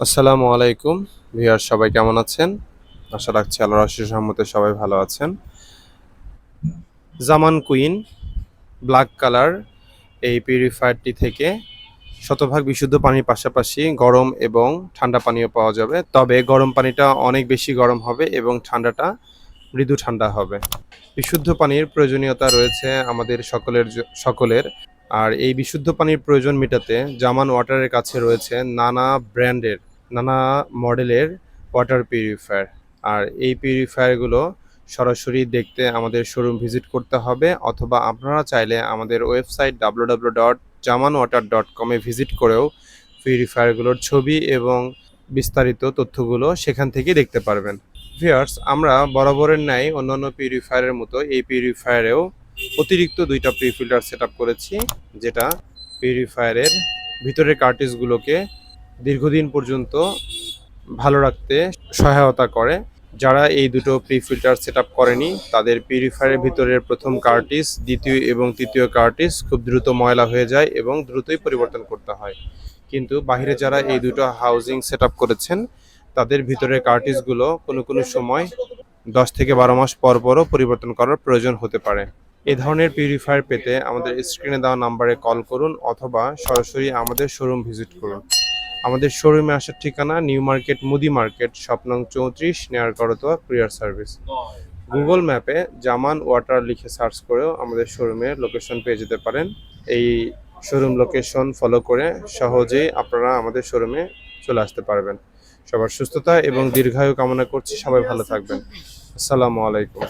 আসসালামু আলাইকুম ভিউয়ার, সবাই কেমন আছেন? আশা রাখছি আল্লাহর অশেষ রহমতে সবাই ভালো আছেন। জামান কুইন ব্ল্যাক কালার এই পিউরিফায়ারটি থেকে শতভাগ বিশুদ্ধ পানির পাশাপাশি গরম এবং ঠান্ডা পানীয় পাওয়া যাবে। তবে গরম পানিটা অনেক বেশি গরম হবে এবং ঠান্ডাটা মৃদু ঠান্ডা হবে। বিশুদ্ধ পানির প্রয়োজনীয়তা রয়েছে আমাদের সকলের। আর এই বিশুদ্ধ পানির প্রয়োজন মেটাতে জামান ওয়াটারের কাছে রয়েছে নানা ব্র্যান্ডের, নানা মডেলের ওয়াটার পিউরিফায়ার। আর এই পিউরিফায়ারগুলো সরাসরি দেখতে আমাদের শোরুম ভিজিট করতে হবে, অথবা আপনারা চাইলে আমাদের ওয়েবসাইট www.jamanwater.com এ ভিজিট করেও পিউরিফায়ারগুলোর ছবি এবং বিস্তারিত তথ্যগুলো সেখান থেকেই দেখতে পারবেন। ভিউয়ার্স, আমরা বরাবরের ন্যায় অন্যান্য পিউরিফায়ারের মতো এই পিউরিফায়ারেও অতিরিক্ত ২টা প্রি-ফিল্টার সেটআপ করেছি, যেটা পিউরিফায়ারের ভিতরের কার্টিজগুলোকে দীর্ঘদিন পর্যন্ত ভালো রাখতে সহায়তা করে। যারা এই দুটো প্রি-ফিল্টার সেটআপ করেনি, তাদের পিউরিফায়ারের ভিতরের প্রথম কার্টিজ, দ্বিতীয় এবং তৃতীয় কার্টিজ খুব দ্রুত ময়লা হয়ে যায় এবং দ্রুতই পরিবর্তন করতে হয়। কিন্তু বাহিরে যারা এই দুটো হাউজিং সেটআপ করেছেন, তাদের ভিতরের কার্টিজগুলো কোনো সময় ১০ থেকে ১২ মাস পরও পরিবর্তন করার প্রয়োজন হতে পারে। এ ধরনের পিউরিফায়ার পেতে আমাদের স্ক্রিনে দেওয়া নাম্বারে কল করুন, অথবা সরাসরি আমাদের শোরুম ভিজিট করুন। আমাদের শোরুমে আসার ঠিকানা নিউ মার্কেট, মুদি মার্কেট, শপ নং ৩৪, নেয়ার করতোয়া, কুরিয়ার সার্ভিস। গুগল ম্যাপে জামান ওয়াটার লিখে সার্চ করেও আমাদের শোরুমের লোকেশন পেয়ে যেতে পারেন। এই শোরুম লোকেশন ফলো করে সহজেই আপনারা আমাদের শোরুমে চলে আসতে পারবেন। সবার সুস্থতা এবং দীর্ঘায়ু কামনা করছি। সবাই ভালো থাকবেন। আসসালামু আলাইকুম।